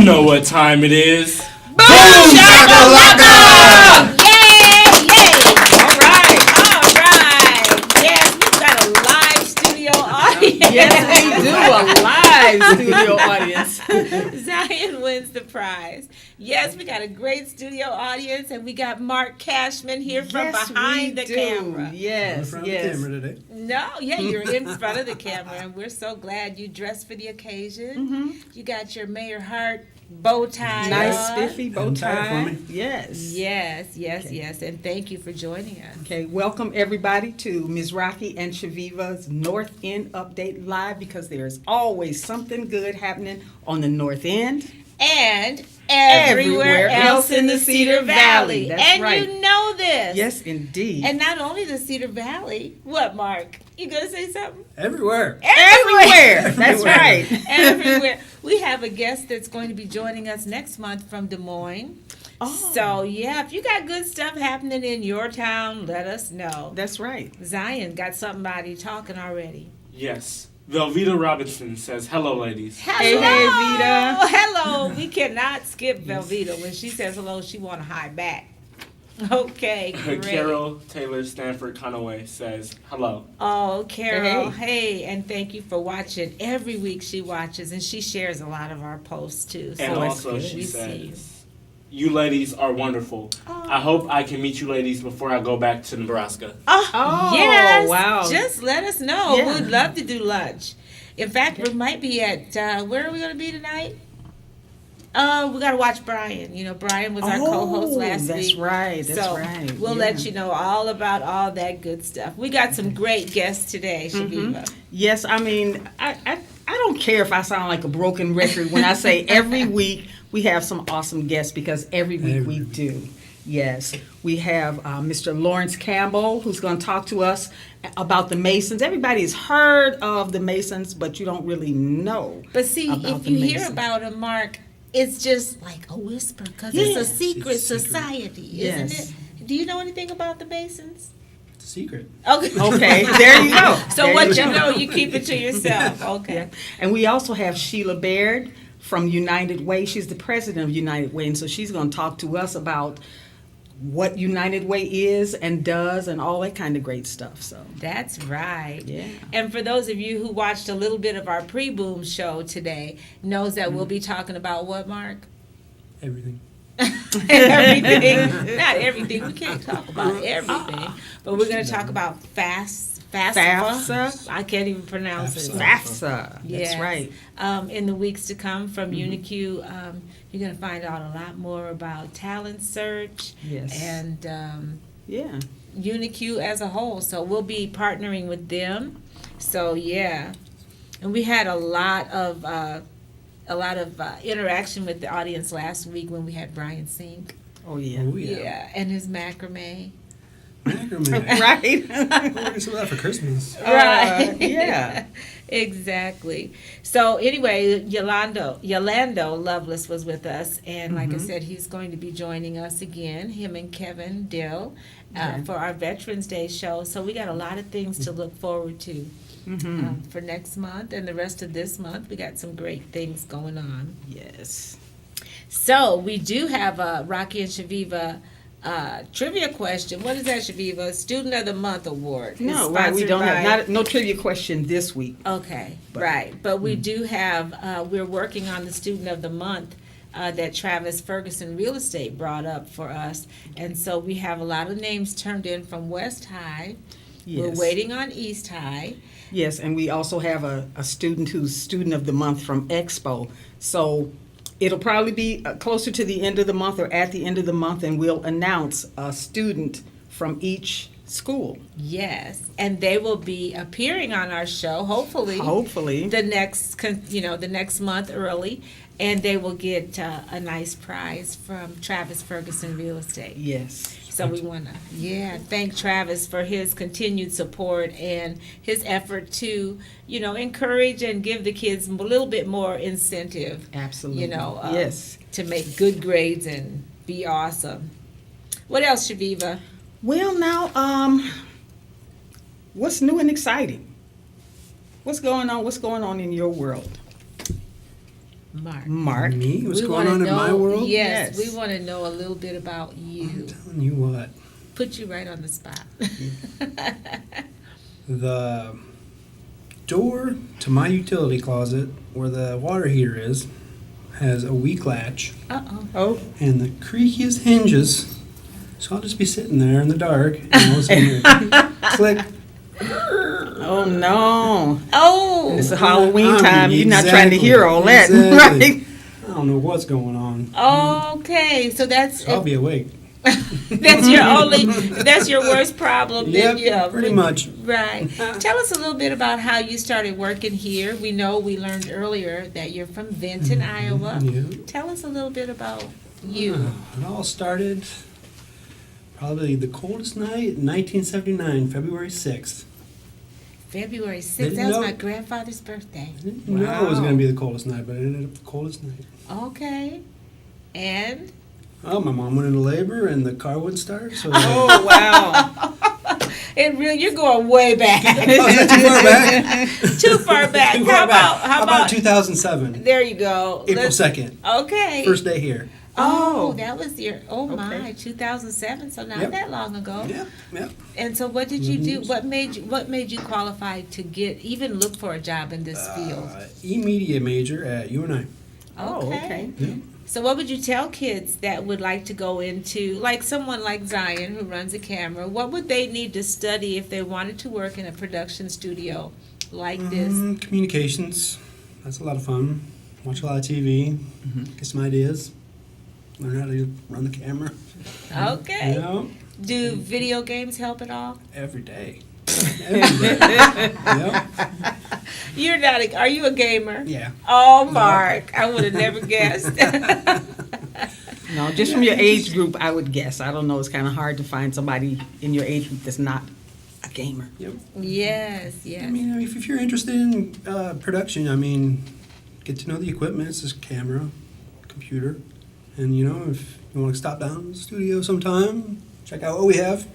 know what time it is. Boom shakalaka! Yay! All right. Yes, we've got a live studio audience. Yes, we do. A live studio audience. Zion wins the prize. Yes, we got a great studio audience, and we got Marc Cashman here from behind the camera. Yes, I'm in front of the camera today. No, yeah, you're in front of the camera, and we're so glad you dressed for the occasion. Mm-hmm. You got your Mayor Hart bow tie Nice on. spiffy bow Haven't tied it tie. for me. Yes. Yes, and thank you for joining us. Okay, welcome everybody to Ms. Rocki and Chaveevah's North End Update Live, because there's always something good happening on the North End. And everywhere else in the Cedar Valley. That's and right. you know this. Yes, indeed. And not only the Cedar Valley. What, Marc? You gonna say something? Everywhere. Everywhere. That's right. Everywhere. We have a guest that's going to be joining us next month from Des Moines. Oh. So, yeah, if you got good stuff happening in your town, let us know. That's right. Zion got somebody talking already. Yes. Velveeta Robinson says, hello, ladies. Hello. Hey, Vita. Hello. We cannot skip Velveeta. When she says hello, she want to high back. Okay, great. Carol Taylor Stanford Conaway says, hello. Oh, Carol, Hey. hey, and thank you for watching. Every week she watches, and she shares a lot of our posts, too. So And it's also good. she We see you. says, you ladies are wonderful. Oh. I hope I can meet you ladies before I go back to Nebraska. Oh, yes. wow. Just let us know. Yeah. We'd love to do lunch. In fact, we might be at, where are we going to be tonight? We got to watch Brian. You know, Brian was our co-host last that's week. right. That's so right. we'll let you know all about all that good stuff. We got some great guests today, Chaveevah. Yes, I mean, I don't care if I sound like a broken record when I say every week we have some awesome guests, because every week we do. Yes, we have Mr. Lawrence Campbell, who's going to talk to us about the Masons. Everybody's heard of the Masons, but you don't really know. But see, about if the you hear Masons. about them, Marc, it's just like a whisper, because it's a secret It's a secret. society, isn't Yes. it? Do you know anything about the Masons? It's a secret. Okay. Okay, there you go. So There what you you go. know, you keep it to yourself. Okay. And we also have Sheila Baird from United Way. She's the president of United Way, and so she's going to talk to us about what United Way is and does and all that kind of great stuff. So That's right. Yeah. And for those of you who watched a little bit of our pre-boom show today, knows that we'll be talking about what, Marc? Everything. Everything. Not everything. We can't talk about everything. But we're going to talk about FAFSA. I can't even pronounce it. FAFSA. Yes. That's right. In the weeks to come from UniQ, you're going to find out a lot more about talent search Yes. and Yeah. UniQ as a whole. So we'll be partnering with them. So yeah, and we had a lot of interaction with the audience last week when we had Brian Sink. Oh yeah. Oh, yeah. And his macrame. Macrame. Right. We'll get some of that for Christmas. Right. Yeah. Exactly. So anyway, Yolando Lovelace was with us, and like I said, he's going to be joining us again, him and Kevin Dill, for our Veterans Day show. So we got a lot of things to look forward to for next month and the rest of this month. We got some great things going on. Yes. So we do have a Rocki and Chaveevah trivia question. What is that, Chaveevah? Student of the Month Award. No, It's right. We sponsored don't by- have no trivia question this week. Okay, But- right. But we do have, we're working on the Student of the Month that Travis Ferguson Real Estate brought up for us. And so we have a lot of names turned in from West High. We're Yes. waiting on East High. Yes, and we also have a student who's Student of the Month from Expo. So it'll probably be closer to the end of the month or at the end of the month, and we'll announce a student from each school. Yes, and they will be appearing on our show, hopefully. Hopefully. The next month early, and they will get a nice prize from Travis Ferguson Real Estate. Yes. So we want to, thank Travis for his continued support and his effort to, encourage and give the kids a little bit more incentive, Absolutely. Yes, to make good grades and be awesome. What else, Chaveevah? Well, now, what's new and exciting? What's going on? What's going on in your world? Marc. Me? What's We going wanna on in my know- world? Yes, Yes. we want to know a little bit about I'm you. telling you what. Put you right on the spot. The door to my utility closet, where the water heater is, has a weak latch Uh-oh. Oh, and the creakiest hinges. So I'll just be sitting there in the dark and all of a sudden click. oh no. Oh, It's a Halloween I mean, time. You're not trying to exactly, hear all that, exactly. right? I don't know what's going on. okay. So that's So I'll be awake. that's your worst problem. Then, Yep, yeah, pretty much. Right. Tell us a little bit about how you started working here. We know we learned earlier that you're from Vinton, Iowa. Yeah. Tell us a little bit about you. It all started probably the coldest night in 1979, February 6th. February 6th. Didn't That was know- my grandfather's birthday. I didn't know it was Wow. going to be the coldest night, but it ended up the coldest night. Okay. And Oh, my mom went into labor and the car wouldn't start, so Oh wow. you're going way back. Oh, is that too far back? Too far back. Too How far back. about how about 2007, there you go. April Let's- 2nd, Okay. first day here. Oh, Oh. that was your my Okay. 2007. So not Yep. that long ago. Yep, yep. And so, what did you do? Mhm. What made you qualified to even look for a job in this field? E-media major at UNI. Oh, okay. Yeah. So, what would you tell kids that would like to go into, like someone like Zion who runs a camera? What would they need to study if they wanted to work in a production studio like this? Communications. That's a lot of fun. Watch a lot of TV. Get some ideas. Learn how to run the camera. Okay. You know, Do video games help at all? every day. Every day. Yep. You're not. Are you a gamer? Yeah. Oh, Mark, I would have never guessed. No, just from your age group, I would guess. I don't know. It's kind of hard to find somebody in your age group that's not a gamer. Yep. Yes, yes. I mean, if you're interested in production, I mean, get to know the equipment. It's just camera, computer, and if you want to stop down to the studio sometime, check out what we have.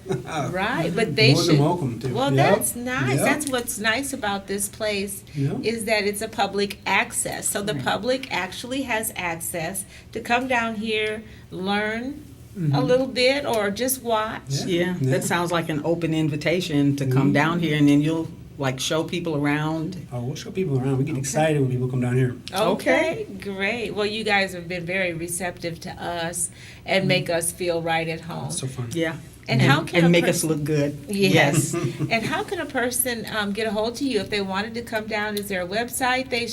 Right, but they More should. than welcome to. Well, Yep. that's nice. Yep. That's what's nice about this place Yep. is that it's a public access. So the Right. public actually has access to come down here, learn a Mhm. little bit, or just watch. Yeah, Yeah. that sounds like an open invitation to come down here, and then you'll show people around. Oh, we'll show people around. We get excited when people come down here. Okay, great. Well, you guys have been very receptive to us and make us feel right at home. It's so fun. Yeah. And how can a make us person- look good. Yes. And how can a person get a hold to you if they wanted to come down? Is there a website? They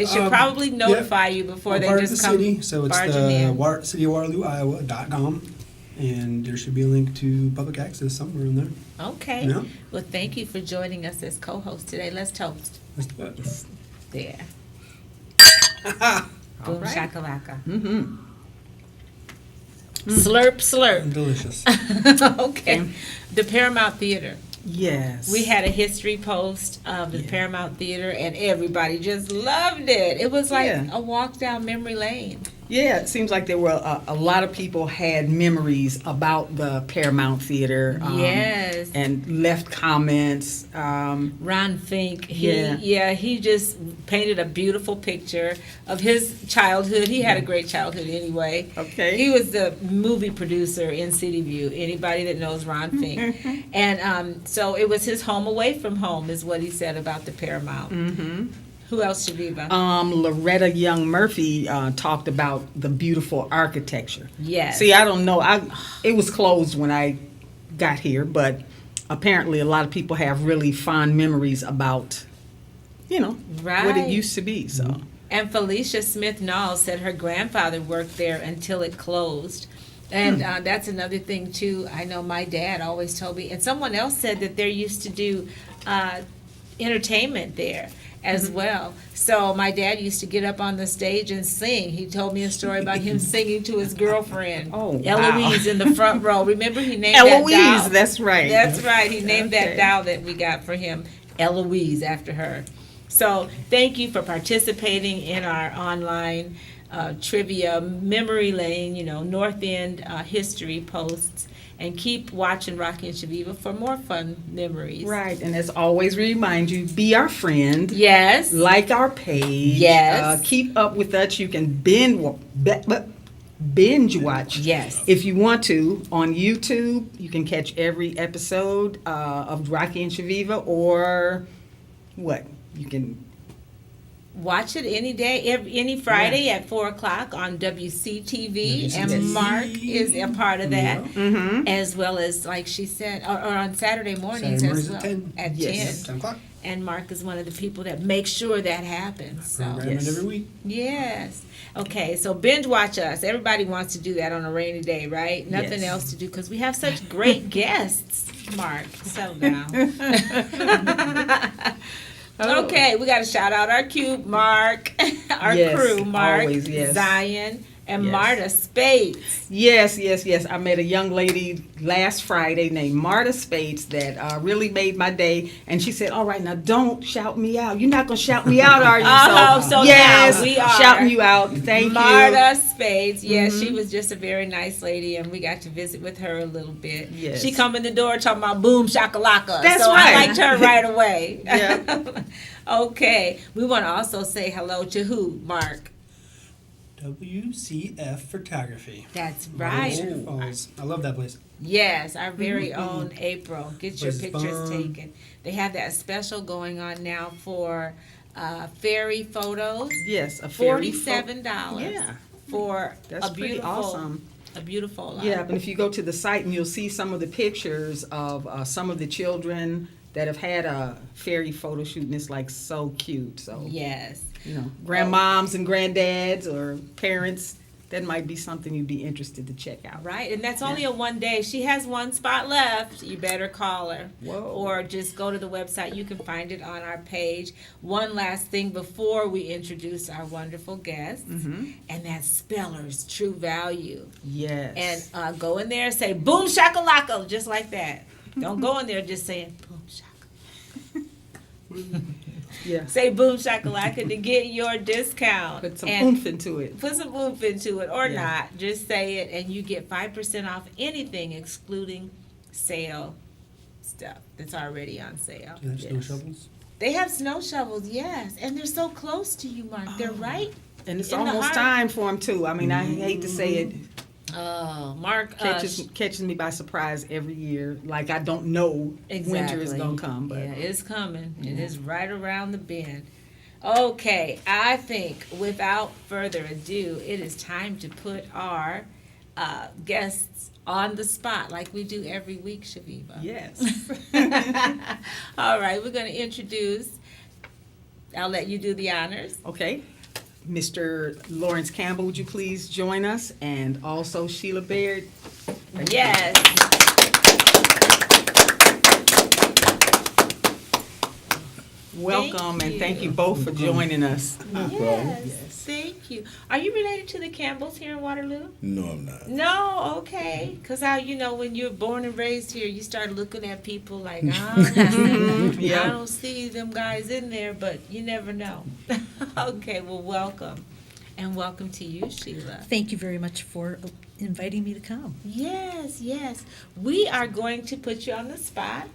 should probably notify you before We're they part just of the come city, so it's barging the in. city of Waterloo, Iowa.com, and there should be a link to public access somewhere in there. Okay. Yeah. Well, thank you for joining us as co-host today. Let's toast. Let's do it. There. All Boom right. shakalaka. Mm-hmm. Slurp, slurp. Delicious. Okay. The Paramount Theater. Yes. We had a history post of the Yeah. Paramount Theater, and everybody just loved it. It was like Yeah. a walk down memory lane. Yeah, it seems like there were a lot of people had memories about the Paramount Theater. Yes. And left comments. Ron Fink, Yeah. he just painted a beautiful picture of his childhood. He had a great childhood anyway. Okay. He was the movie producer in City View, anybody that knows Ron Fink. And so it was his home away from home is what he said about the Paramount. Mm-hmm. Who else, Chaveevah? Loretta Young Murphy talked about the beautiful architecture. Yes. See, I don't know. It was closed when I got here, but apparently a lot of people have really fond memories about, what Right. it used to be. So, And Felicia Smith Knowles said her grandfather worked there until it closed. And that's another thing, too. I know my dad always told me, and someone else said that they used to do entertainment there as well. So my dad used to get up on the stage and sing. He told me a story about him singing to his girlfriend, Oh, wow. Eloise, in the front row. Remember, he named Eloise, that doll. that's right. That's right. He named Okay. that doll that we got for him, Eloise, after her. So thank you for participating in our online trivia, memory lane, North End history posts. And keep watching Rocki and Chaveevah for more fun memories. Right, and as always, remind you, be our friend. Yes. Like our page. Yes. Keep up with us. You can binge watch. Yes. If you want to, on YouTube, you can catch every episode of Rocki and Chaveevah, or what? You can watch it any day, any Friday at 4:00 on WCTV, and Marc is a part of that, as well as, like she said, or on Saturday mornings as well, at 10 o'clock. And Marc is one of the people that make sure that happens. So Program it every week. yes, okay. So binge watch us. Everybody wants to do that on a rainy day, right? Nothing Yes. else to do because we have such great guests. Marc, settle down. Okay, we got to shout out our cube, Marc, our crew, Marc, always, yes. Zion, and Yes. Marta Spades. Yes. I met a young lady last Friday named Marta Spates that really made my day. And she said, all right, now don't shout me out. You're not going to shout me out, are you? So yes, now we are shouting you out. Thank Marta Spades. Yes, she was just a very nice lady, and we got to visit with her a little bit. Yes. She come in the door talking about boom shakalaka. That's so right. I liked her right away. Yeah. Okay, we want to also say hello to who, Marc? WCF Photography. That's right. Niagara Falls. I love that place. Yes, our very own April. Get your Place is pictures fun. taken. They have that special going on now for fairy photos. Yes, a fairy $47 Yeah, for that's a pretty beautiful, awesome. a beautiful. Yeah, but if you go to the site and you'll see some of the pictures of some of the children that have had a fairy photo shoot, and it's like so cute. So Yes. grandmoms and granddads or parents, that might be something you'd be interested to check out. Right, and that's only a one day. She has one spot left. You better call her. Whoa. Or just go to the website. You can find it on our page. One last thing before we introduce our wonderful guests, and that's Speller's True Value. Yes. And go in there and say boom shakalaka, just like that. Don't go in there just saying boom shakalaka. Yeah. Say boom shakalaka to get your discount. Put some And oomph into it. put some oomph into it, or Yeah. not. Just say it, and you get 5% off anything excluding sale stuff that's already on sale. Do you have snow Yes. shovels? They have snow shovels, yes, and they're so close to you, Marc. They're right. And it's in the almost heart. time for them too. I mean, I hate to say it, Oh, Marc. catches me by surprise every year. Like I don't know winter is gonna come, but yeah, it's coming. It is right around the bend. Okay, I think without further ado, it is time to put our guests on the spot like we do every week, Chaveevah. yes. All right, we're going to introduce. I'll let you do the honors. Okay. Mr. Lawrence Campbell, would you please join us? And also Sheila Baird. Yes. Welcome, Thank and thank you. you both for joining us. Yes, thank you. Are you related to the Campbells here in Waterloo? No, I'm not. No, okay. Because when you're born and raised here, you start looking at people like, I don't see them guys in there, but you never know. Okay, well, welcome. And welcome to you, Sheila. Thank you very much for inviting me to come. Yes, yes. We are going to put you on the spot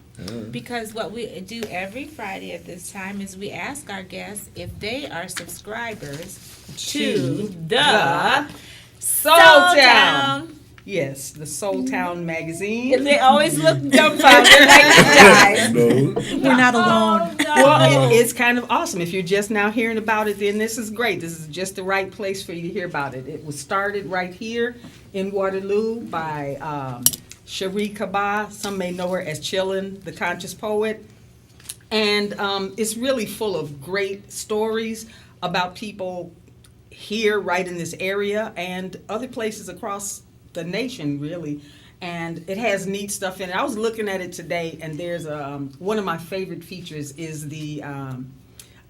because what we do every Friday at this time is we ask our guests if they are subscribers to the Soul Town. Yes, the Soul Town magazine. And they always look dumbfounded like you guys. No. We're not alone. Well, it's kind of awesome. If you're just now hearing about it, then this is great. This is just the right place for you to hear about it. It was started right here in Waterloo by Sheila. Some may know her as Chillin', the conscious poet. And it's really full of great stories about people here, right in this area, and other places across the nation, really. And it has neat stuff in it. I was looking at it today, and there's one of my favorite features is the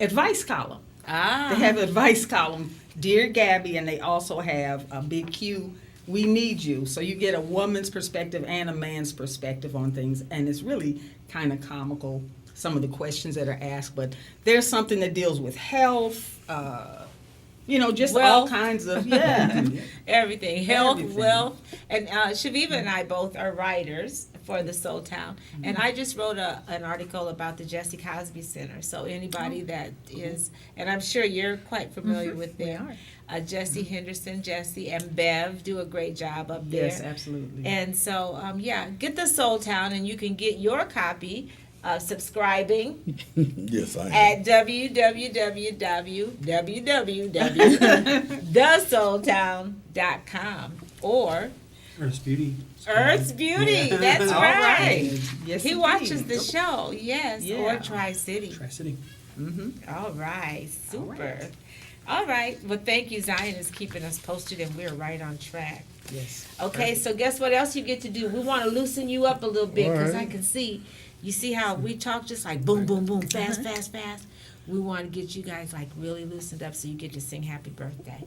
advice column. They have an advice column, Dear Gabby, and they also have a big Q, We Need You. So you get a woman's perspective and a man's perspective on things, and it's really kind of comical, some of the questions that are asked. But there's something that deals with health, Just all Wealth. kinds of, yeah. Everything, health, Everything. wealth, and Chaveevah and I both are writers for the Soul Town, and I just wrote an article about the Jesse Cosby Center. So anybody that is, and I'm sure you're quite familiar with We them. are. Jesse Henderson, Jesse, and Bev do a great job up there. Yes, absolutely. And so, get the Soul Town, and you can get your copy subscribing Yes, I am. at www.thesoultown.com or Earth's Beauty. Earth's Beauty. Yeah. That's All right. Yes, He indeed. watches the show, yes, Yeah. or Tri-City. Tri-City. All right, super. All right, well, thank you. Zion is keeping us posted, and we're right on track. Yes. Okay, so guess what else you get to do? We want to loosen you up a little bit because I Alright. can see, you see how we talk just like boom, boom, boom, fast, fast, fast. We want to get you guys like really loosened up so you get to sing happy birthday.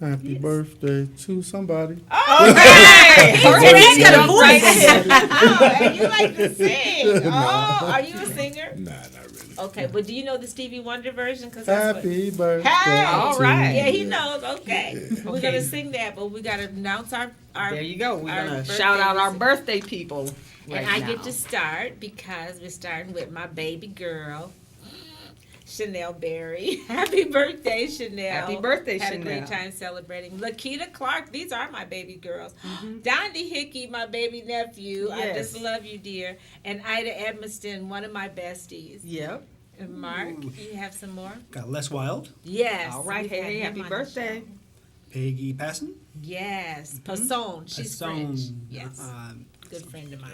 Happy birthday to somebody. Okay. He's got a voice. And you like to sing. Oh, are you a singer? Nah, not really. Okay, but do you know the Stevie Wonder version? Cause that's what, Happy birthday. Hey! All to right. yeah, he you. knows. Okay. We're Okay. going to sing that, but we got to announce our There you go. We're our going to birthday shout out our music. birthday people right And I now. get to start because we're starting with my baby girl, Chanel Berry. Happy birthday, Chanel. Happy birthday, Had a Chanel. great time celebrating. Lakita Clark, these are my baby girls. Mm-hmm. Dondi Hickey, my baby nephew. I Yes. just love you, dear. And Ida Edmiston, one of my besties. Yep. And Mark, Ooh. you have some more? Got Les Wild, Yes. All right. we've Hey, had hey, him happy on the birthday. show. Peggy Passon. Yes. Passon. She's Passon. French. Yes. Um, Good friend of mine.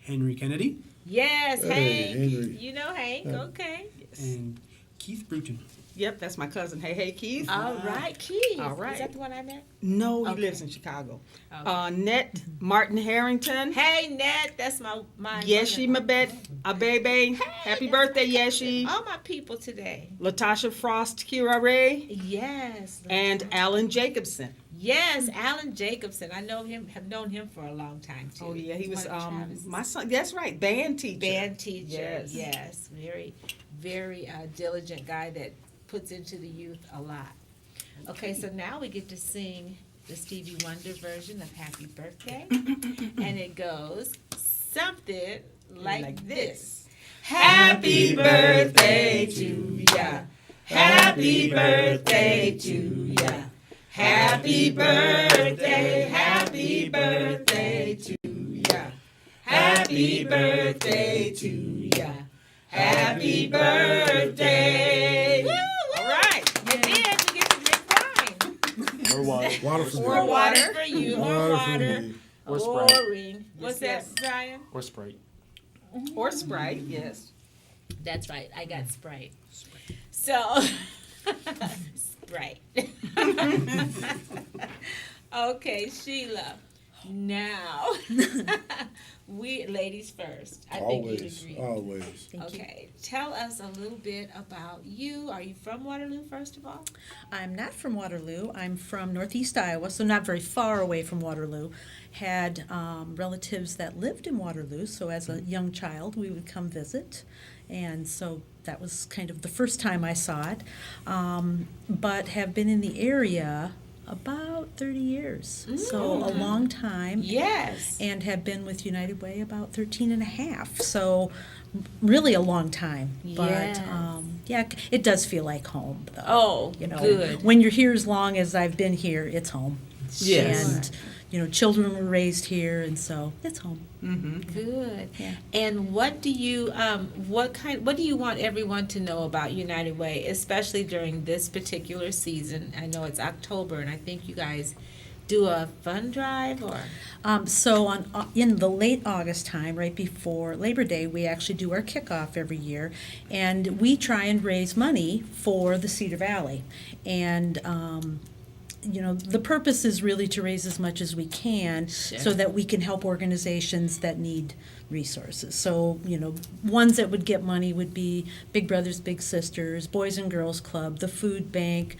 Henry Kennedy Yes, Hey, Hank. Henry. You know Hank. Okay. and Keith Bruton. Yep, that's my cousin. Hey, hey, Keith. All right, Keith. All right. Is that the one I met? No, he Okay. lives in Chicago. Okay. Nett Martin Harrington. Hey, Ned. That's my Yeshi Mabet Abebe. Happy birthday, Yeshi. All my people today. Latasha Frost Kira Ray. Yes. And Alan Jacobson. Yes, Alan Jacobson. I know him. Have known him for a long time too. Oh yeah, he was One of Travis's my son. That's right, band teacher. band teacher. Yes. Yes. Very, very diligent guy that puts into the youth a lot. Okay, so now we get to sing the Stevie Wonder version of Happy Birthday, and it goes something like this. Happy birthday to ya. Happy birthday to ya. Happy birthday, happy birthday to ya. Happy birthday to ya. Happy birthday. Woo, woo. All right. And then we get to drink wine. Or water. Water for Or me. water for you, or Water for water. me. Or Sprite. Orange. What's Yes, that, Brian? Or Sprite. Or Sprite, yes. That's right. I got Sprite. So, Sprite. Okay, Sheila. Now, we ladies first. I think you'd Always, agree. always. Thank you. Okay, tell us a little bit about you. Are you from Waterloo, first of all? I'm not from Waterloo. I'm from Northeast Iowa, so not very far away from Waterloo. Had relatives that lived in Waterloo, so as a young child, we would come visit. And so that was kind of the first time I saw it. But have been in the area about 30 years, so a long time. Yes. And have been with United Way about 13 and a half, so really a long time. But Yes. yeah, it does feel like home, though. Oh, You know, good. when you're here as long as I've been here, it's home. Yes. And, you know, children were raised here, and so it's home. Good. Yeah. And what do you what do you want everyone to know about United Way, especially during this particular season? I know it's October, and I think you guys do a fund drive or So in the late August time, right before Labor Day, we actually do our kickoff every year, and we try and raise money for the Cedar Valley. And you know, the purpose is really to raise as much as we can so that we can help organizations that need resources. So, you know, ones that would get money would be Big Brothers Big Sisters, Boys and Girls Club, the Food Bank,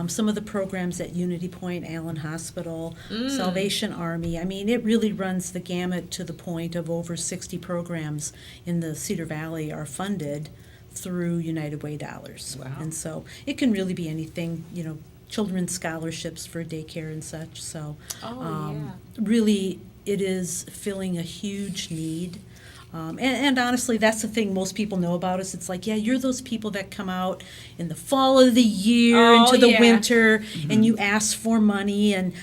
some of the programs at Unity Point, Allen Hospital, Salvation Army. I mean, it really runs the gamut to the point of over 60 programs in the Cedar Valley are funded through United Way dollars. Wow. And so it can really be anything, children's scholarships for daycare and such. So really, it is filling a huge need. And honestly, that's the thing most people know about us. It's like, yeah, you're those people that come out in the fall of the year into the winter, and you ask for money. And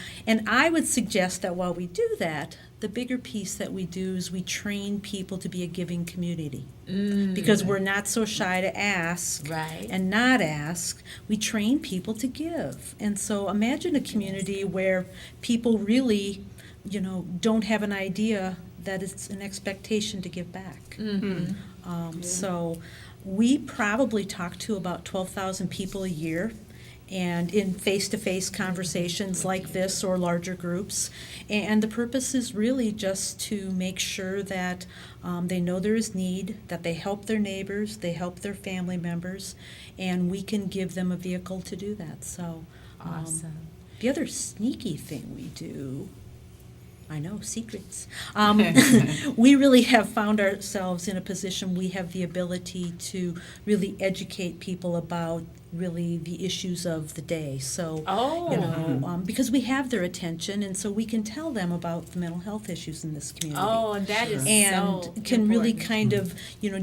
I would suggest that while we do that, the bigger piece that we do is we train people to be a giving community. Because we're not so shy to ask and not ask. We train people to give. And so imagine a community where people really, don't have an idea that it's an expectation to give back. So we probably talk to about 12,000 people a year, and in face-to-face conversations like this or larger groups. And the purpose is really just to make sure that they know there is need, that they help their neighbors, they help their family members, and we can give them a vehicle to do that. So Awesome. the other sneaky thing we do, I know, secrets. We really have found ourselves in a position we have the ability to really educate people about really the issues of the day. So, because we have their attention, and so we can tell them about the mental health issues in this community. Oh, and that is And so can really important. kind of,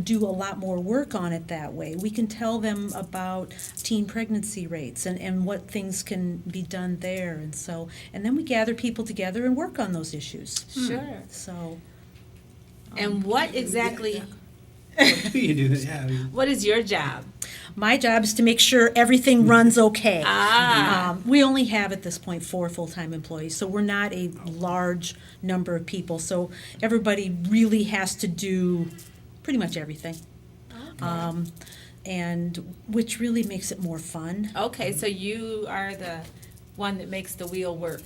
do a lot more work on it that way. We can tell them about teen pregnancy rates and what things can be done there. And so, and then we gather people together and work on those issues. Sure. So, And what exactly, What do you do? Yeah. what is your job? my job is to make sure everything runs okay. Ah. We only have at this point 4 full-time employees, so we're not a large number of people. So everybody really has to do pretty much everything. And which really makes it more fun. Okay, so you are the one that makes the wheel work.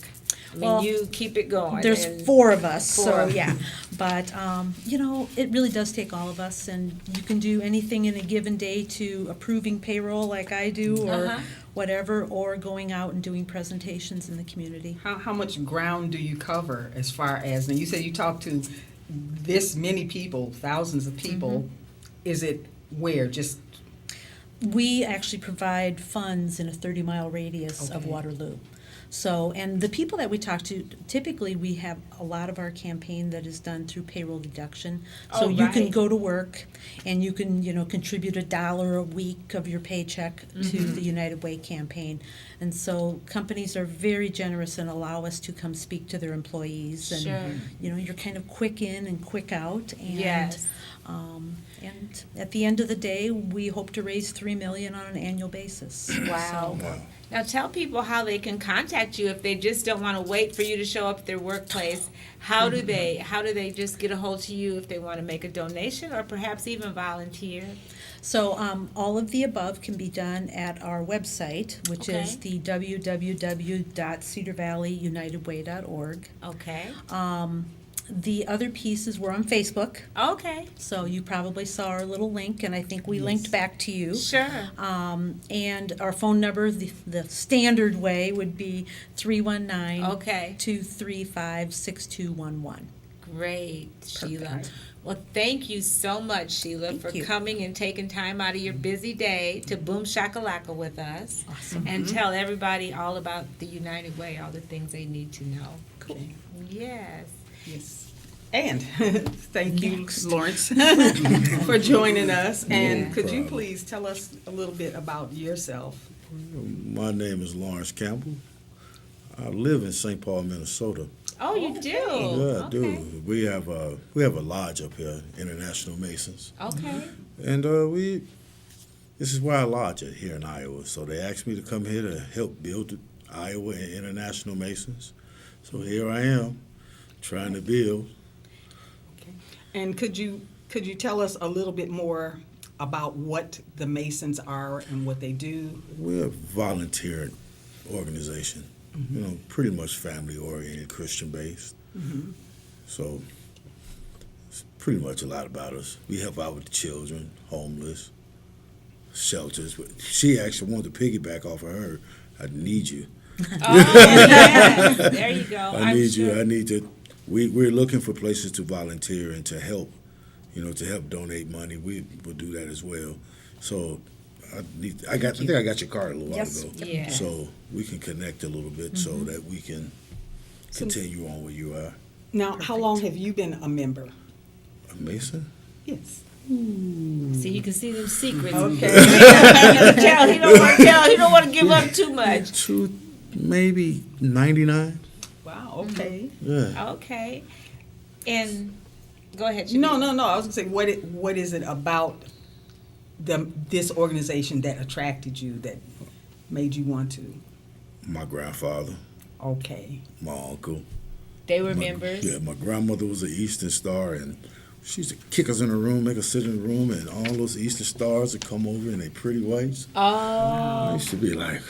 I mean, Well, you keep it going. There's and- 4 of us, so Four. yeah. But, it really does take all of us, and you can do anything in a given day to approving payroll like I do, or Uh-huh. whatever, or going out and doing presentations in the community. How much ground do you cover as far as, and you said you talk to this many people, thousands of people. Is it where, just, We actually provide funds in a 30-mile radius of Okay. Waterloo. So, and the people that we talk to, typically, we have a lot of our campaign that is done through payroll deduction. So Oh, you can right. go to work and you can, contribute $1 a week of your paycheck to the United Way campaign. And so companies are very generous and allow us to come speak to their employees. And, Sure. you're kind of quick in and quick out. And, Yes. and at the end of the day, we hope to raise $3 million on an annual basis. Wow. So, Now tell people how they can contact you if they just don't want to wait for you to show up at their workplace. How do they just get a hold to you if they want to make a donation or perhaps even volunteer? So all of the above can be done at our website, which is the www.cedarvalleyunitedway.org. Okay. The other pieces, we're on Facebook, Okay. so you probably saw our little link, and I think we linked back to you. Sure. And our phone number, the standard way, would be 319-235-6211. Great, Sheila. Perfect. Well, thank you so much, Sheila, Thank for you. coming and taking time out of your busy day to boom shakalaka with us Awesome. and tell everybody all about the United Way, all the things they need to know. cool. Yes. Yes. And thank you, Lawrence, for joining us. And Yeah. could you please tell us a little bit about yourself? My name is Lawrence Campbell. I live in St. Paul, Minnesota. Oh, you do? Yeah, I Okay. do. We have a lodge up here, International Masons, Okay. and this is where I lodge at here in Iowa. So they asked me to come here to help build the Iowa and International Masons. So here I am, trying to build. And could you tell us a little bit more about what the Masons are and what they do? We're a volunteer organization, pretty much family-oriented, Christian-based. So it's pretty much a lot about us. We help out with the children, homeless, shelters. She actually wanted to piggyback off of her. I need you. Oh, yes. There you go. I need you. I need to. We're looking for places to volunteer and to help, to help donate money. We will do that as well. So I think I got your card a little while Yes. ago. Yeah. So we can connect a little bit so that we can continue on where you are. Now, how long have you been a member? Mason? Yes. So you can see them secrets. Okay. He don't want to tell. He don't want to give up too much. Maybe 99. Wow. Okay. Yeah. Okay. And go ahead. No. Sheila. I was gonna say, what is it about this organization that attracted you, that made you want to? My grandfather, Okay. my uncle. They were members. Yeah, my grandmother was an Eastern Star, and she used to kick us in the room, make us sit in the room, and all those Eastern Stars would come over in their pretty whites. I Oh. used to be like,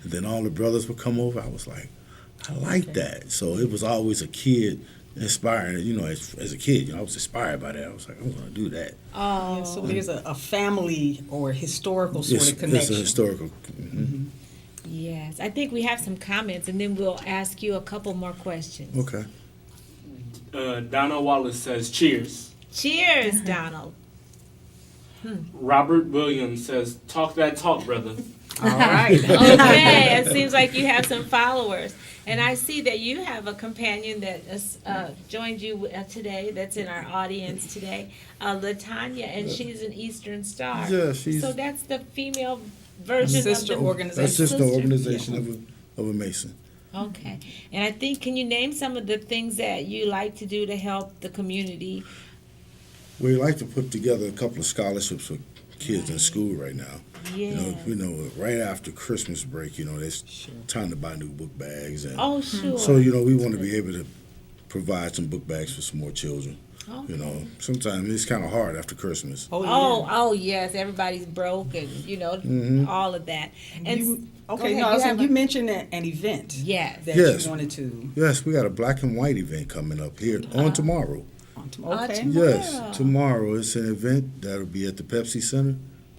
and then all the brothers would come over. I was like, I like that. So it was always a kid inspiring. You know, as a kid, I was inspired by that. I was like, I'm going to do that. Oh. So there's a family or historical sort of connection. It's a historical. Yes. I think we have some comments, and then we'll ask you a couple more questions. Okay. Donna Wallace says, cheers. Cheers, Donald. Robert Williams says, talk that talk, brother. All right. Okay, it seems like you have some followers. And I see that you have a companion that has joined you today, that's in our audience today, LaTanya, and she's an Eastern Star. Yeah, she's- So that's the female version Sister of the organization. That's just the Sister. organization of a Mason. Okay. And I think, can you name some of the things that you like to do to help the community? We like to put together a couple of scholarships for kids in school right now. Yeah. You know, right after Christmas break, it's time to buy new book bags, and Oh, sure. so we want to be able to provide some book bags for some more children. Okay. Sometimes it's kind of hard after Christmas. Oh, yes, everybody's broke and, all of that. And You, go okay, ahead, no, I was you saying have you mentioned an event Yes. that Yes. you wanted to. Yes, we got a black and white event coming up here on tomorrow. Okay. tomorrow. Yes, tomorrow it's an event that'll be at the Pepsi Center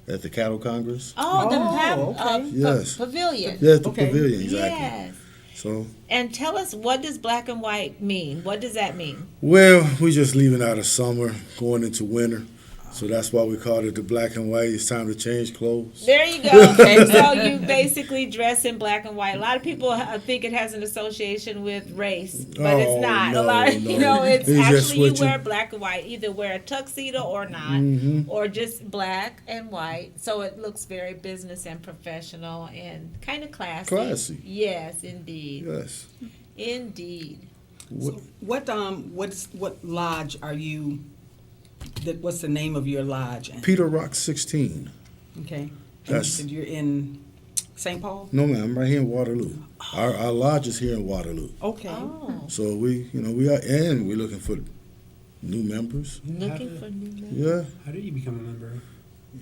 at the Cattle Congress. Okay. Yes. Pavilion. Yeah, at the Okay. pavilion, exactly. Yes. So, And tell us, what does black and white mean? What does that mean? well, we just leaving out of summer, going into winter. So that's why we called it the black and white. It's time to change clothes. There you go. So you basically dress in black and white. A lot of people think it has an association with race, but Oh, it's not. no, A lot of, no. it's It's just actually you switching. wear black and white. Either wear a tuxedo or not, Mm-hmm. or just black and white. So it looks very business and professional and kind of classy. Classy. Yes, indeed. Yes. Indeed. What lodge are you? What's the name of your lodge? Peter Rock 16. Okay. And you That's- said you're in St. Paul? No, ma'am, I'm right here in Waterloo. Our lodge is here in Waterloo. Okay. Oh, So we are, and we're looking for new members. looking for new members. Yeah, How did you become a member?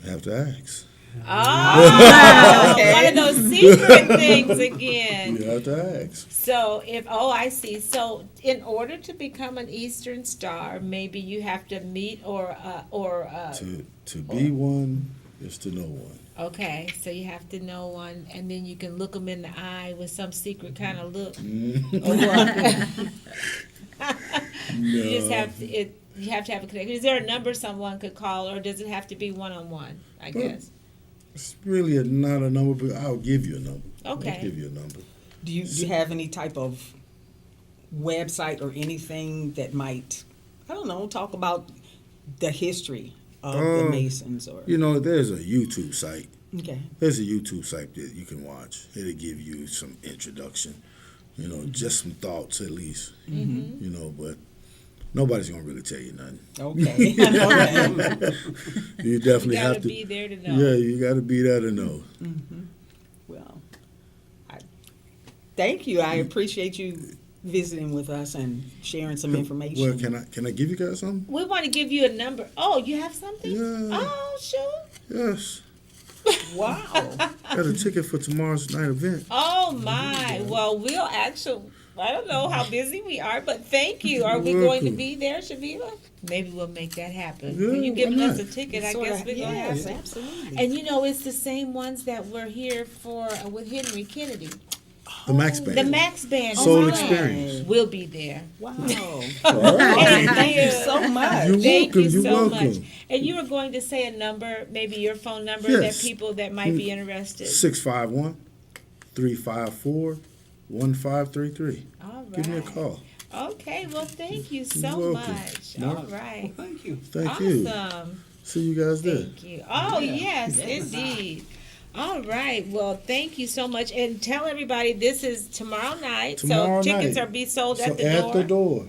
you have to ask. Oh, Okay. one of those secret things again. You have to ask. So I see. So in order to become an Eastern Star, maybe you have to meet or To be one is to know one. okay. So you have to know one, and then you can look them in the eye with some secret kind of look. You just have to. You have to have a connection. Is there a number someone could call, or does it have to be one-on-one? I guess. It's really not a number, but I'll give you a number. Okay. I'll give you a number. Do you have any type of website or anything that might, I don't know, talk about the history of the Masons or? There's a YouTube site. Okay. There's a YouTube site that you can watch. It'll give you some introduction. Just some thoughts at least. But nobody's gonna really tell you nothing. Okay. Okay. You definitely You gotta have to be there to know. Yeah, you got to be there to know. Well, thank you. I appreciate you visiting with us and sharing some information. Well, can I give you guys something? We want to give you a number. Oh, you have something? Yeah. Oh, sure. Yes. Wow. Got a ticket for tomorrow's night event. Oh my. Well, we'll actually. I don't know how busy we are, but thank you. Are we You're going to welcome. be there, Shaveevah? Maybe we'll make that happen. Yeah, When you why giving us not? a ticket, I Sorta- guess we're going to have yes, some. absolutely. And it's the same ones that were here for with Henry Kennedy. The Max Band. The Max Band. Soul right. Experience. We'll be there. Wow. All right. Thank you so much. You're Thank welcome. you You're so welcome. much. And you were going to say a number, maybe your phone number, Yes. that people that might be interested. 651-354-1533. All right. Give me a call. Okay, well, thank you You're so welcome. much. Marc? All right. Well, thank you. Thank you. Awesome. See you guys there. Thank you. Oh, yes, indeed. All right. Well, thank you so much. And tell everybody this is tomorrow night. Tomorrow so tickets night. are be sold So at the door. at the door.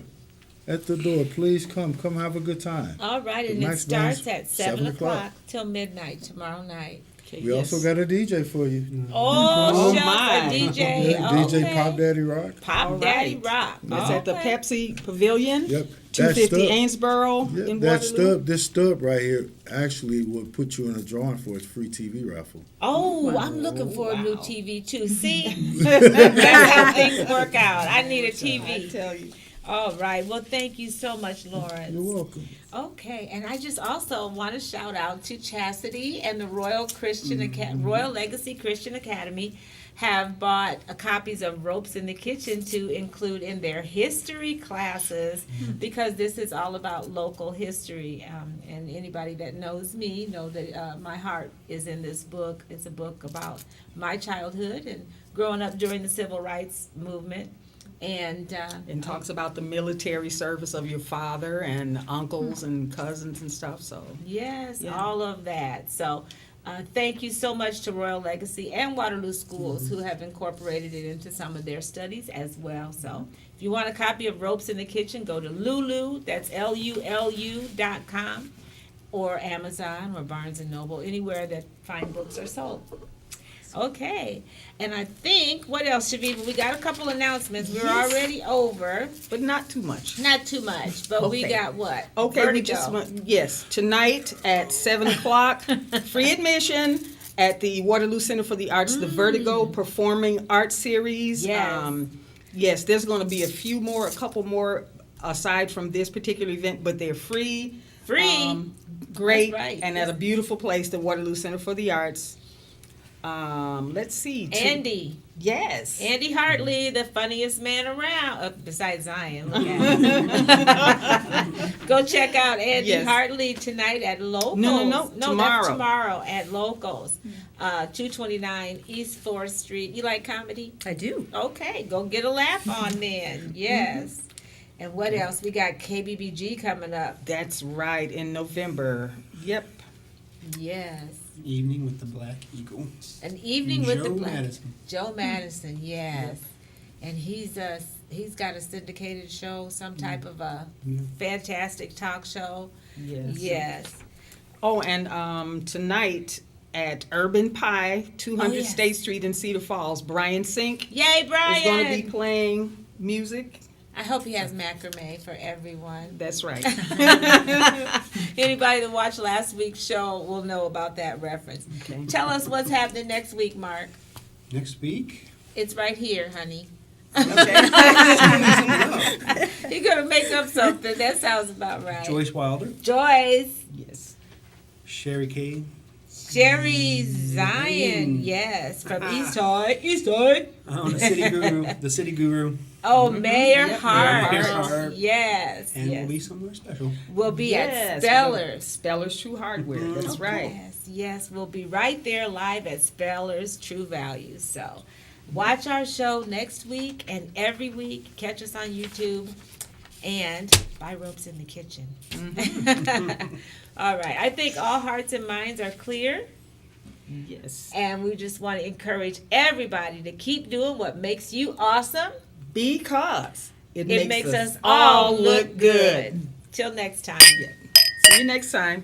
At the door. Please come. Come have a good time. All right, The and it Max starts Band's at 7 o'clock. o'clock till midnight tomorrow night. Okay, We yes. also got a DJ for you. Oh, Oh, shucks, my. a DJ. Yeah, DJ Okay. Pop Daddy Rock. Pop All Daddy right. Rock. It's at the Okay. Pepsi Pavilion, Yep. 250 That Amesboro stub, in that Waterloo. this stub right here actually will put you in a drawing for its free TV raffle. Oh, I'm looking for a new Wow. TV too. See, that's how things work out. I need a I TV. tell you. All right. Well, thank you so much, Lawrence. You're welcome. Okay, and I just also want to shout out to Chastity and the Royal Royal Legacy Christian Academy have bought copies of Ropes in the Kitchen to include in their history classes because this is all about local history. And anybody that knows me know that my heart is in this book. It's a book about my childhood and growing up during the Civil Rights Movement. And Talks about the military service of your father and uncles and cousins and stuff. So yes, Yeah. all of that. So thank you so much to Royal Legacy and Waterloo Schools who have incorporated it into some of their studies as well. So if you want a copy of Ropes in the Kitchen, go to Lulu, that's LULU.com, or Amazon or Barnes & Noble, anywhere that fine books are sold. Okay, and I think, what else, Chaveevah? We got a couple announcements. We're Yes. already over. but not too much. Not too much, but we Okay. got what? Okay, Vertigo. we just want, yes, tonight at 7 o'clock, free admission at the Waterloo Center for the Arts, the Vertigo Performing Arts Series. Yes. Yes, there's going to be a couple more aside from this particular event, but they're free. Free. Great, That's right. and at a beautiful place, the Waterloo Center for the Arts. Let's see. Andy. Yes. Andy Hartley, the funniest man around, besides Zion. Look at him. Go check out Andy Yes. Hartley tonight at Locals. No, that's tomorrow. tomorrow at Locals, 229 East 4th Street. You like comedy? I do. Okay, go get a laugh on then. Yes. And what else? We got KBBG coming up. That's right, in November. Yep. Yes. Evening with the Black Eagle. An evening with the Joe Black. Madison. Joe Madison, yes. And he's got a syndicated show, some type of a fantastic talk show. Yes. Yes. Oh, and tonight at Urban Pie, 200 yes. State Street in Cedar Falls, Brian Sink Yay, is going to be Brian! playing music. I hope he has macrame for everyone. That's right. Anybody that watched last week's show will know about that reference. Okay. Tell us what's happening next week, Mark. Next week? It's right here, honey. Okay. You're going to make up something. That sounds about right. Joyce Wilder, Joyce. Yes. Sherry Kay, Sherry Zion, yes, from East Side. East Side. the City Guru, Oh, Mayor Yep, Hart. Mayor Hart. Yes. and yes. we'll be somewhere special. We'll be at Yes, Spellers. Spellers True Hardware. That's right. Yes, we'll be right there live at Spellers True Values. So watch our show next week and every week. Catch us on YouTube and buy Ropes in the Kitchen. All right. I think all hearts and minds are clear. Yes. And we just want to encourage everybody to keep doing what makes you awesome. Because It makes us all look good. Till next time. See you next time.